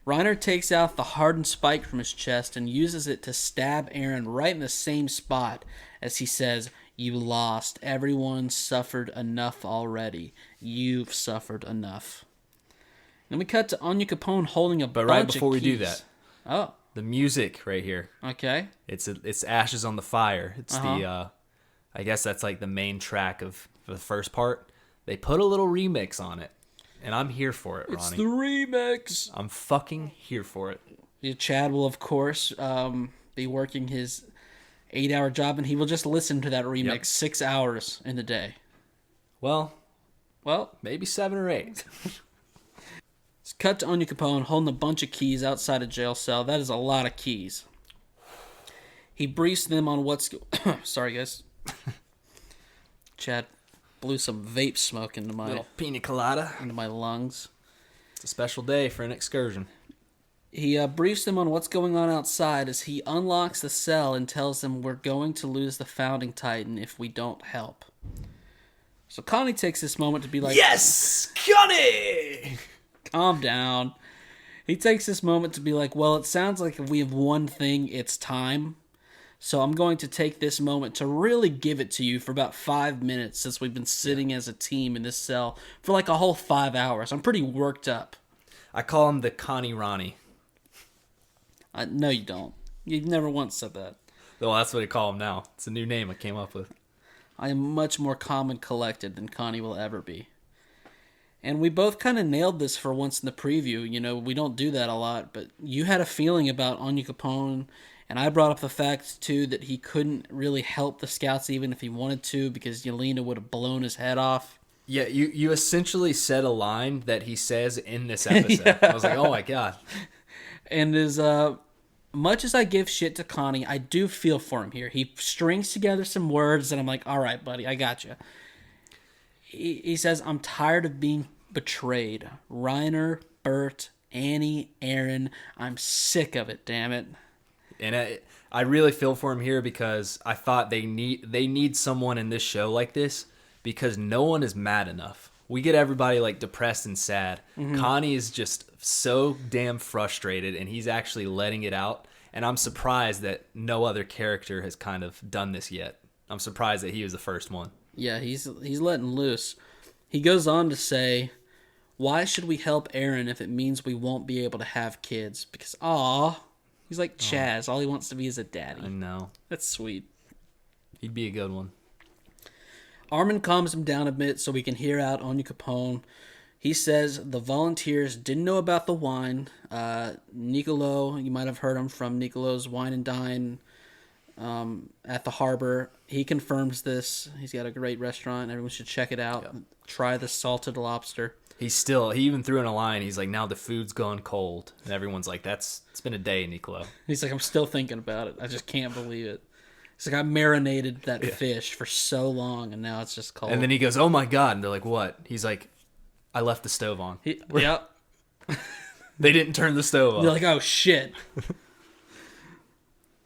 Reiner takes out the hardened spike from his chest and uses it to stab Aaron right in the same spot as he says, you lost. Everyone suffered enough already. You've suffered enough. Then we cut to Anya Capone holding a bunch of keys. But right before we do that. Oh. The music right here. Okay. It's Ashes on the Fire. It's the I guess that's like the main track of the first part. They put a little remix on it. And I'm here for it, Ronnie. It's the remix. I'm fucking here for it. Chad will, of course, be working his 8-hour job, and he will just listen to that remix Yep. 6 hours in the day. Well, Well, maybe 7 or 8. it's cut to Onion Capone holding a bunch of keys outside a jail cell. That is a lot of keys. He briefs them on what's... Sorry, guys. Chad blew some vape smoke into my Pina colada. lungs. It's a special day for an excursion. He briefs them on what's going on outside as he unlocks the cell and tells them we're going to lose the Founding Titan if we don't help. So Connie takes this moment to be like... Yes! Connie! Calm down. He takes this moment to be like, well, it sounds like if we have one thing, it's time. So I'm going to take this moment to really give it to you for about 5 minutes since we've been sitting as a team in this cell for like a whole 5 hours. I'm pretty worked up. I call him the Connie Ronnie. No, you don't. You've never once said that. Well, that's what I call him now. It's a new name I came up with. I am much more calm and collected than Connie will ever be. And we both kind of nailed this for once in the preview. You know, we don't do that a lot, but you had a feeling about Onion Capone, and I brought up the fact, too, that he couldn't really help the scouts even if he wanted to because Yelena would have blown his head off. Yeah, you essentially said a line that he says in this episode. Yeah. I was like, oh my God. And as much as I give shit to Connie, I do feel for him here. He strings together some words, and I'm like, all right, buddy, I got you. He says, I'm tired of being betrayed. Reiner, Bert, Annie, Aaron, I'm sick of it, damn it. And I really feel for him here because I thought they need someone in this show like this because no one is mad enough. We get everybody like depressed and sad. Mm-hmm. Connie is just so damn frustrated, and he's actually letting it out. And I'm surprised that no other character has kind of done this yet. I'm surprised that he was the first one. Yeah, he's letting loose. He goes on to say, why should we help Aaron if it means we won't be able to have kids? Because, he's like Chaz. All he wants to be is a daddy. I know. That's sweet. He'd be a good one. Armin calms him down a bit so we can hear out Onion Capone. He says the volunteers didn't know about the wine. Nicolo, you might have heard him from Nicolo's Wine and Dine at the harbor. He confirms this. He's got a great restaurant. Everyone should check it out. Yep. Try the salted lobster. He even threw in a line. He's like, now the food's gone cold. And everyone's like, it's been a day, Nicolo. He's like, I'm still thinking about it. I just can't believe it. He's like, I marinated that fish for so long, and now it's just cold. And then he goes, oh my God. And they're like, what? He's like, I left the stove on. Yep. They didn't turn the stove on. They're like, oh shit.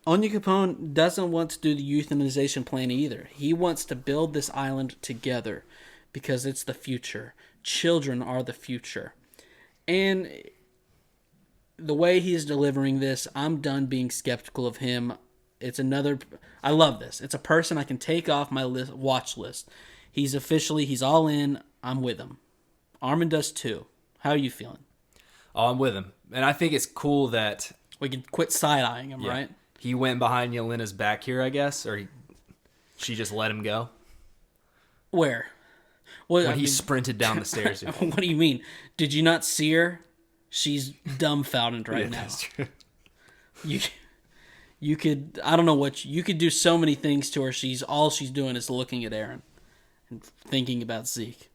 Onion Capone doesn't want to do the euthanization plan either. He wants to build this island together because it's the future. Children are the future. And the way he's delivering this, I'm done being skeptical of him. I love this. It's a person I can take off my watch list. He's all in. I'm with him. Armin does too. How are you feeling? Oh, I'm with him. And I think it's cool that we can quit side-eyeing him, right? He went behind Yelena's back here, I guess, or she just let him go. Where? When he sprinted down the stairs. What do you mean? Did you not see her? She's dumbfounded right now. That's true. You could, I don't know what, you could do so many things to her. All she's doing is looking at Aaron and thinking about Zeke.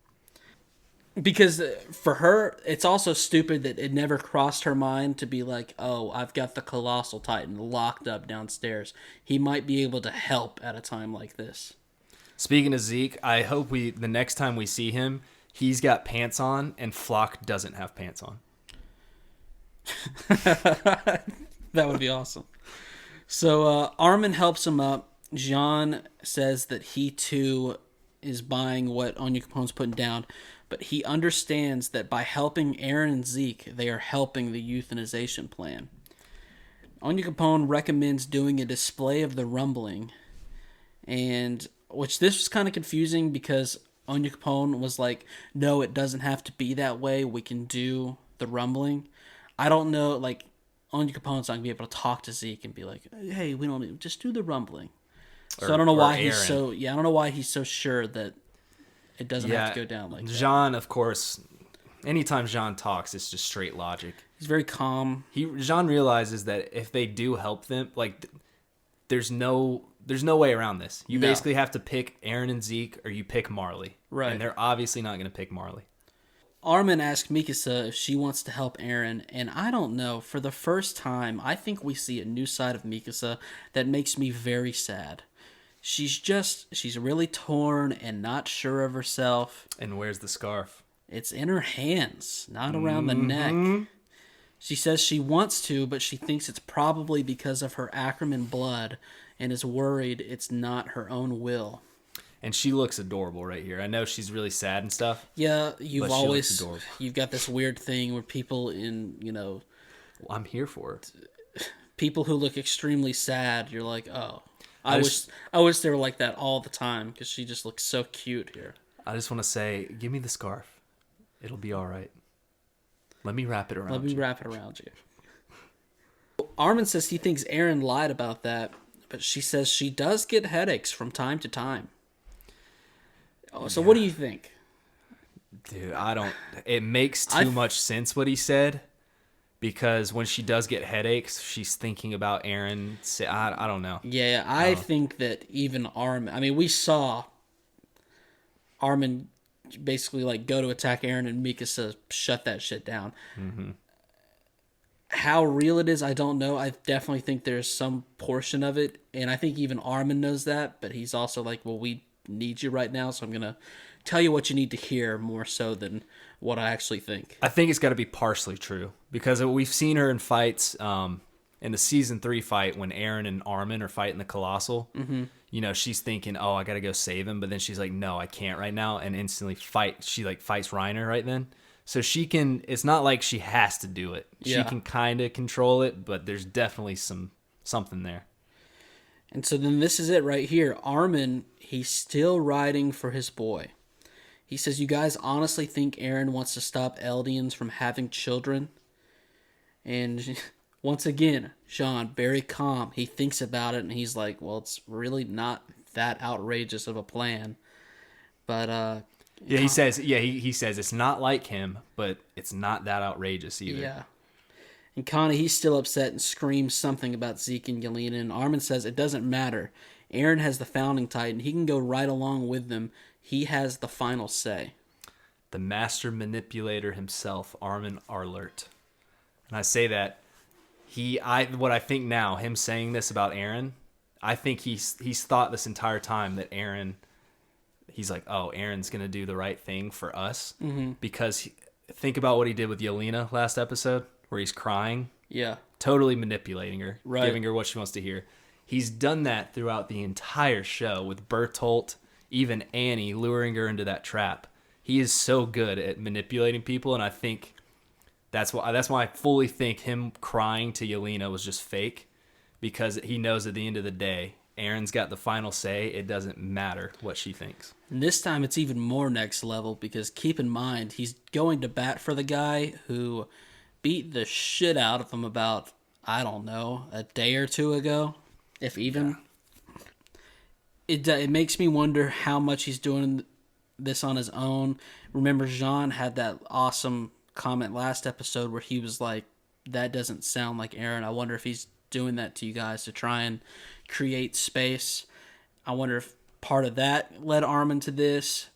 Because for her, it's also stupid that it never crossed her mind to be like, oh, I've got the Colossal Titan locked up downstairs. He might be able to help at a time like this. Speaking of Zeke, I hope the next time we see him, he's got pants on and Flock doesn't have pants on. That would be awesome. So Armin helps him up. Jean says that he too is buying what Onion Capone's putting down, but he understands that by helping Aaron and Zeke, they are helping the euthanization plan. Onion Capone recommends doing a display of the rumbling, and which this was kind of confusing because Onion Capone was like, no, it doesn't have to be that way. We can do the rumbling. I don't know, like, Onion Capone's not going to be able to talk to Zeke and be like, hey, we don't need, just do the rumbling. So I don't know why I don't know why he's so sure that it doesn't have to go down like that. Jean, of course, anytime Jean talks, it's just straight logic. He's very calm. Jean realizes that if they do help them, like, there's no there's no way around this. You No. basically have to pick Aaron and Zeke, or you pick Marley. Right. And they're obviously not going to pick Marley. Armin asked Mikasa if she wants to help Aaron, and I don't know. For the first time, I think we see a new side of Mikasa that makes me very sad. She's really torn and not sure of herself. And where's the scarf? It's in her hands, not around the neck. She says she wants to, but she thinks it's probably because of her Ackerman blood and is worried it's not her own will. And she looks adorable right here. I know she's really sad and stuff. Yeah, but she looks adorable. you've got this weird thing where people Well, I'm here for her. people who look extremely sad, you're like, oh, I wish they were like that all the time because she just looks so cute here. I just want to say, give me the scarf. It'll be all right. Let me wrap it around Let me wrap it around you. Armin says he thinks Aaron lied about that, but she says she does get headaches from time to time. Oh, so what do you think? Dude, I don't... It makes too much sense what he said, because when she does get headaches, she's thinking about Aaron. I don't know. Yeah, I think that even Armin... I mean, we saw Armin basically like go to attack Aaron and Mikasa shut that shit down. Mm-hmm. How real it is, I don't know. I definitely think there's some portion of it, and I think even Armin knows that, but he's also like, well, we need you right now, so I'm going to tell you what you need to hear more so than what I actually think. I think it's got to be partially true, because we've seen her in fights, in the season 3 fight when Aaron and Armin are fighting the Colossal. Mm-hmm. You know, she's thinking, oh, I got to go save him, but then she's like, no, I can't right now, and instantly fights Reiner right then. So she can, it's not like she has to do it. Yeah. She can kind of control it, but there's definitely something there. And so then this is it right here. Armin, he's still riding for his boy. He says, you guys honestly think Aaron wants to stop Eldians from having children? And once again, Jean, very calm. He thinks about it and he's like, well, it's really not that outrageous of a plan. But, yeah, he says it's not like him, but it's not that outrageous either. Yeah. And Connie, he's still upset and screams something about Zeke and Yelena. And Armin says it doesn't matter. Aaron has the founding titan. He can go right along with them. He has the final say. The master manipulator himself, Armin Arlert. And I say that what I think now, him saying this about Aaron, I think he's thought this entire time that Aaron, he's like, oh, Aaron's going to do the right thing for us. Mm-hmm. Because think about what he did with Yelena last episode, where he's crying. Yeah. Totally manipulating her, right. Giving her what she wants to hear. He's done that throughout the entire show with Bertolt, even Annie, luring her into that trap. He is so good at manipulating people, and I think that's why I fully think him crying to Yelena was just fake, because he knows at the end of the day, Aaron's got the final say. It doesn't matter what she thinks. And this time it's even more next level, because keep in mind, he's going to bat for the guy who beat the shit out of him about, I don't know, a day or two ago, if even. Yeah. It makes me wonder how much he's doing this on his own. Remember, Jean had that awesome comment last episode where he was like, that doesn't sound like Aaron. I wonder if he's doing that to you guys to try and create space. I wonder if part of that led Armin to this.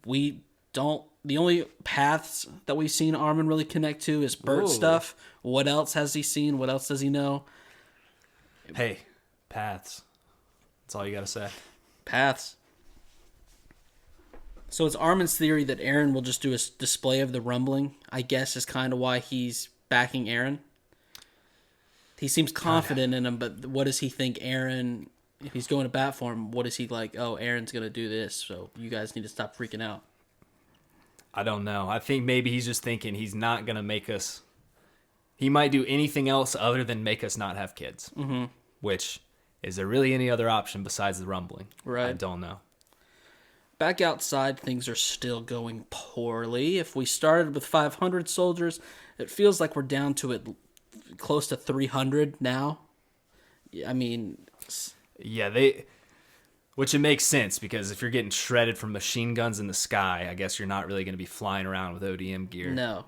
The only paths that we've seen Armin really connect to is Bert stuff. What else has he seen? What else does he know? Hey, paths. That's all you got to say. Paths. So it's Armin's theory that Aaron will just do a display of the rumbling, I guess, is kind of why he's backing Aaron. He seems confident in him, but what does he think Aaron, if he's going to bat for him, what is he like, oh, Aaron's going to do this, so you guys need to stop freaking out? I don't know. I think maybe he's just thinking he's not going to make us... He might do anything else other than make us not have kids. Mm-hmm. Which, is there really any other option besides the rumbling? Right. I don't know. Back outside, things are still going poorly. If we started with 500 soldiers, it feels like we're down to it close to 300 now. I mean... Yeah, which it makes sense, because if you're getting shredded from machine guns in the sky, I guess you're not really going to be flying around with ODM gear. No.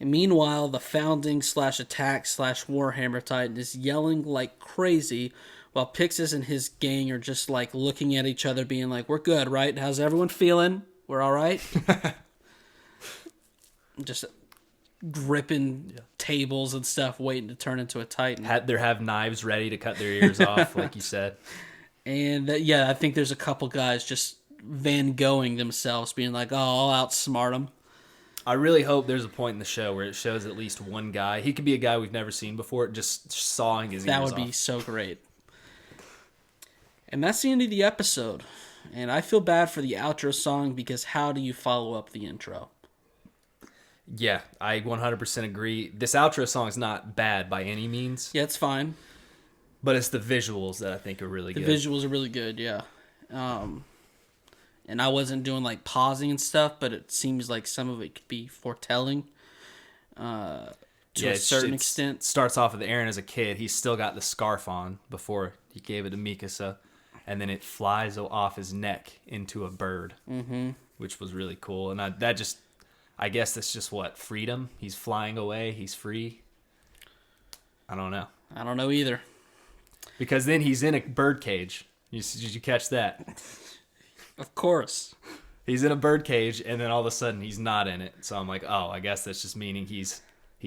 And meanwhile, the founding /attack/Warhammer Titan is yelling like crazy while Pixis and his gang are just like looking at each other, being like, "We're good, right? How's everyone feeling? We're all right." Just gripping tables and stuff, waiting to turn into a Titan. Have knives ready to cut their ears off, like you said. And I think there's a couple guys just Van Goghing themselves, being like, "Oh, I'll outsmart them." I really hope there's a point in the show where it shows at least one guy. He could be a guy we've never seen before, just sawing his ears off. That would be so great. And that's the end of the episode. And I feel bad for the outro song because how do you follow up the intro? Yeah, I 100% agree. This outro song is not bad by any means. Yeah, it's fine. But it's the visuals that I think are really good. The visuals are really good, yeah. And I wasn't doing like pausing and stuff, but it seems like some of it could be foretelling to a certain extent. It starts off with Eren as a kid. He's still got the scarf on before he gave it to Mikasa. And then it flies off his neck into a bird, which was really cool. And I guess that's just what? Freedom? He's flying away. He's free. I don't know. I don't know either. Because then he's in a bird cage. Did you catch that? Of course. He's in a bird cage, and then all of a sudden he's not in it. So I'm like, oh, I guess that's just meaning he's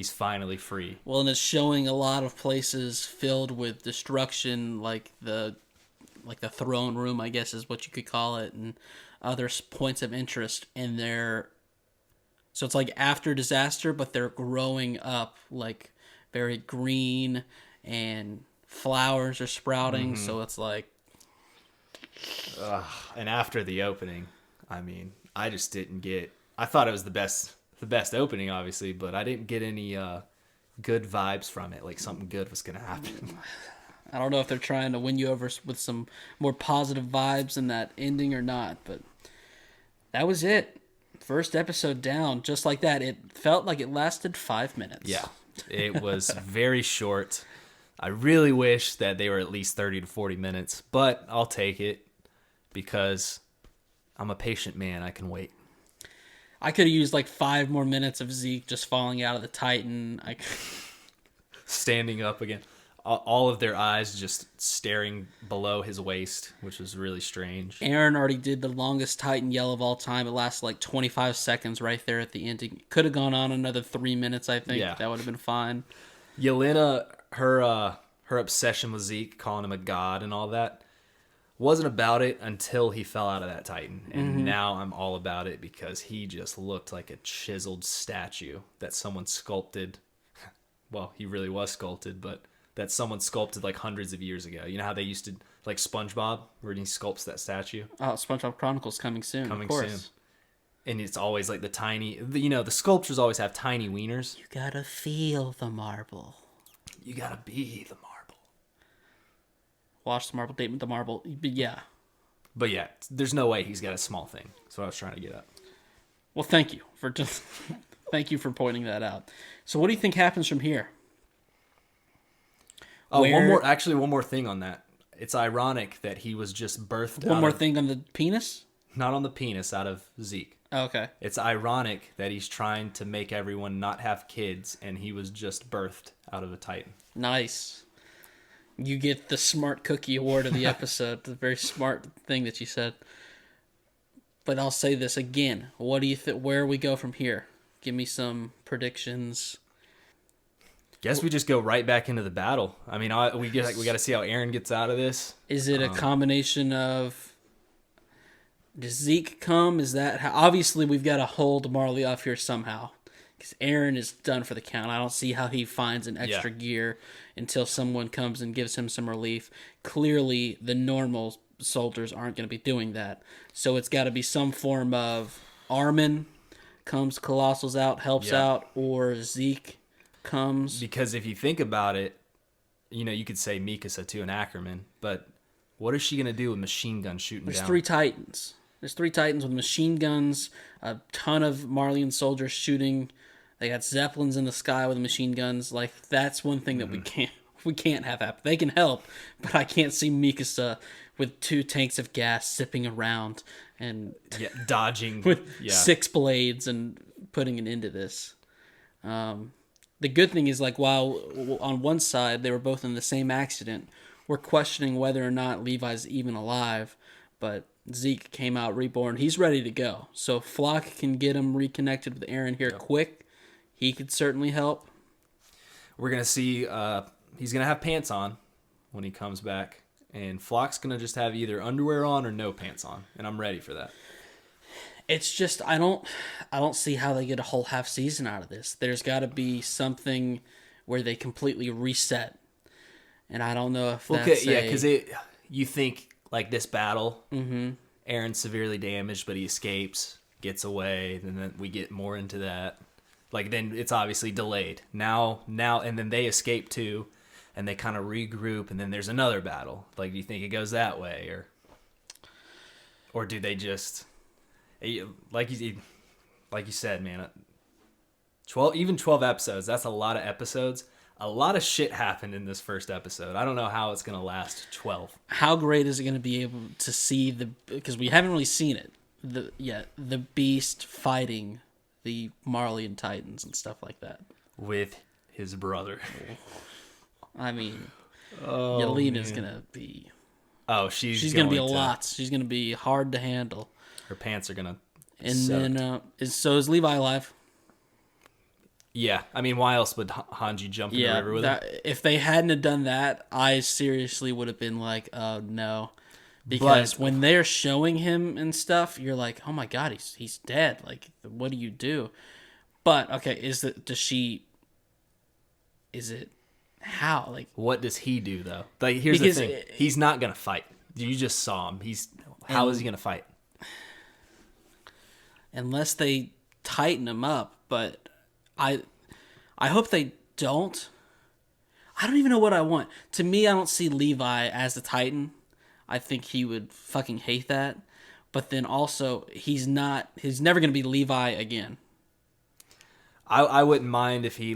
finally free. Well, and it's showing a lot of places filled with destruction, like the throne room, I guess is what you could call it, and other points of interest in there. So it's like after disaster, but they're growing up like very green, and flowers are sprouting. So it's like, and after the opening, I mean, I just didn't get. I thought it was the best opening, obviously, but I didn't get any good vibes from it. Like something good was gonna happen. I don't know if they're trying to win you over with some more positive vibes in that ending or not, but that was it. First episode down, just like that. It felt like it lasted 5 minutes. Yeah, it was very short. I really wish that they were at least 30 to 40 minutes, but I'll take it because I'm a patient man. I can wait. I could have used like 5 more minutes of Zeke just falling out of the Titan. Standing up again. All of their eyes just staring below his waist, which was really strange. Eren already did the longest Titan yell of all time. It lasted like 25 seconds right there at the end. It could have gone on another 3 minutes, I think. Yeah. That would have been fine. Yelena, her obsession with Zeke, calling him a god and all that, wasn't about it until he fell out of that Titan. And now I'm all about it because he just looked like a chiseled statue that someone sculpted. Well, he really was sculpted, but that someone sculpted like hundreds of years ago. You know how they used to, like SpongeBob, where he sculpts that statue? Oh, SpongeBob Chronicles coming soon, of course. Soon. And it's always like the tiny, the sculptures always have tiny wieners. You gotta feel the marble. You gotta be the marble. Watch the marble, date with the marble. But yeah, there's no way he's got a small thing. That's what I was trying to get at. Well, thank you for pointing that out. So what do you think happens from here? Oh, one more thing on that. It's ironic that he was just birthed. One more thing on the penis? Not on the penis, out of Zeke. Oh, okay. It's ironic that he's trying to make everyone not have kids, and he was just birthed out of a Titan. Nice. You get the smart cookie award of the episode. The very smart thing that you said. But I'll say this again. What do you think? Where we go from here? Give me some predictions. Guess we just go right back into the battle. I mean, we got to see how Eren gets out of this. Is it a combination of? Does Zeke come? Is that how? Obviously, we've got to hold Marley off here somehow, because Eren is done for the count. I don't see how he finds an extra gear until someone comes and gives him some relief. Clearly, the normal soldiers aren't going to be doing that, so it's got to be some form of Armin comes, Colossal's out, helps out, or Zeke comes. Because if you think about it, you could say Mikasa too and Ackerman, but what is she going to do with machine guns shooting down? There's 3 Titans. There's 3 Titans with machine guns, a ton of Marleyan soldiers shooting. They got Zeppelins in the sky with machine guns. Like, that's one thing that we can't have happen. They can help, but I can't see Mikasa with 2 tanks of gas zipping around and dodging with 6 blades and putting an end to this. The good thing is, like, while on one side they were both in the same accident, we're questioning whether or not Levi's even alive, but Zeke came out reborn. He's ready to go. So if Flock can get him reconnected with Aaron here quick, he could certainly help. We're going to see he's going to have pants on when he comes back. And Flock's going to just have either underwear on or no pants on. And I'm ready for that. It's just I don't see how they get a whole half season out of this. There's got to be something where they completely reset. And I don't know if that's because you think like this battle, Aaron's severely damaged, but he escapes, gets away, and then we get more into that. Like then it's obviously delayed. Now, and then they escape too, and they kind of regroup, and then there's another battle. Like, do you think it goes that way, or do they just like you said, man? 12 episodes. That's a lot of episodes. A lot of shit happened in this first episode. I don't know how it's going to last 12. How great is it going to be able to see because we haven't really seen it the Beast fighting the Marleyan Titans and stuff like that. With his brother. I mean, Yelena's going to be... Oh, she's going to be a lot. She's going to be hard to handle. Her pants are going to... And then, is Levi alive? Yeah, I mean, why else would Hanji jump in the river with him? If they hadn't have done that, I seriously would have been like, oh, no. Because when they're showing him and stuff, you're like, oh my God, he's dead. Like, what do you do? But, okay, how? Like, what does he do, though? Like, here's the thing. He's not going to fight. You just saw him. How is he going to fight? Unless they tighten him up, but... I hope they don't. I don't even know what I want. To me, I don't see Levi as the Titan. I think he would fucking hate that. But then also, he's never going to be Levi again. I wouldn't mind if he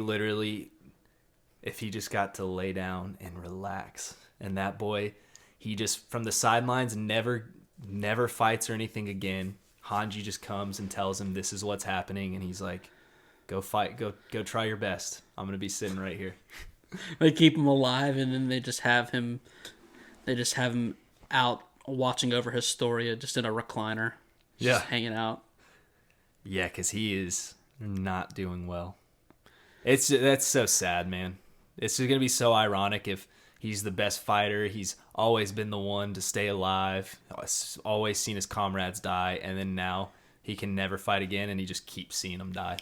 just got to lay down and relax. And that boy, he just, from the sidelines, never fights or anything again. Hanji just comes and tells him this is what's happening. And he's like... Go fight. Go try your best. I'm going to be sitting right here. They keep him alive, and then they just have him out watching over Historia just in a recliner. Just hanging out. Yeah, because he is not doing well. That's so sad, man. It's just going to be so ironic if he's the best fighter. He's always been the one to stay alive. Always seen his comrades die, and then now he can never fight again, and he just keeps seeing them die.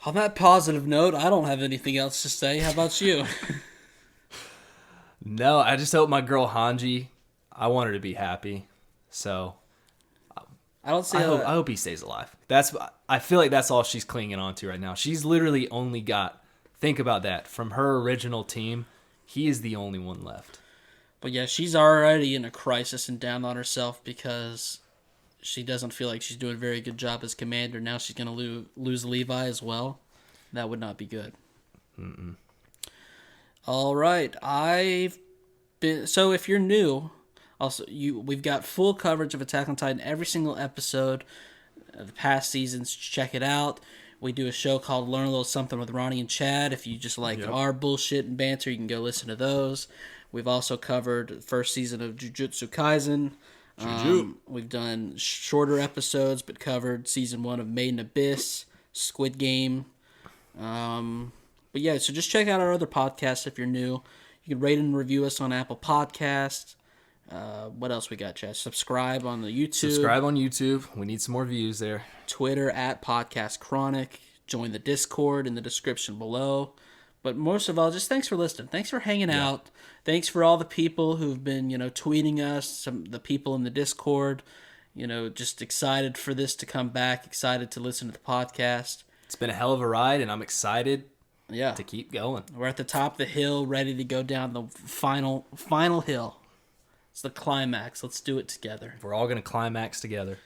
On that positive note, I don't have anything else to say. How about you? No, I just hope my girl Hanji, I want her to be happy. So I hope he stays alive. I feel like that's all she's clinging on to right now. She's literally only got, think about that, from her original team, he is the only one left. But yeah, she's already in a crisis and down on herself because she doesn't feel like she's doing a very good job as commander. Now she's going to lose Levi as well. That would not be good. Mm-mm. All right. So if you're new, we've got full coverage of Attack on Titan every single episode of the past seasons. Check it out. We do a show called Learn a Little Something with Ronny and Chad. If you just like our bullshit and banter, you can go listen to those. We've also covered the first season of Jujutsu Kaisen. We've done shorter episodes, but covered season 1 of Made in Abyss, Squid Game. But yeah, so just check out our other podcasts if you're new. You can rate and review us on Apple Podcasts. What else we got, Chad? Subscribe on the YouTube. Subscribe on YouTube. We need some more views there. Twitter @PodcastChronic. Join the Discord in the description below. But most of all, just thanks for listening. Thanks for hanging out. Thanks for all the people who've been, tweeting us, the people in the Discord, just excited for this to come back, excited to listen to the podcast. It's been a hell of a ride, and I'm excited to keep going. We're at the top of the hill, ready to go down the final hill. It's the climax. Let's do it together. We're all going to climax together.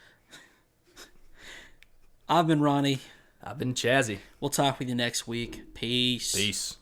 I've been Ronnie. I've been Chazzy. We'll talk with you next week. Peace. Peace.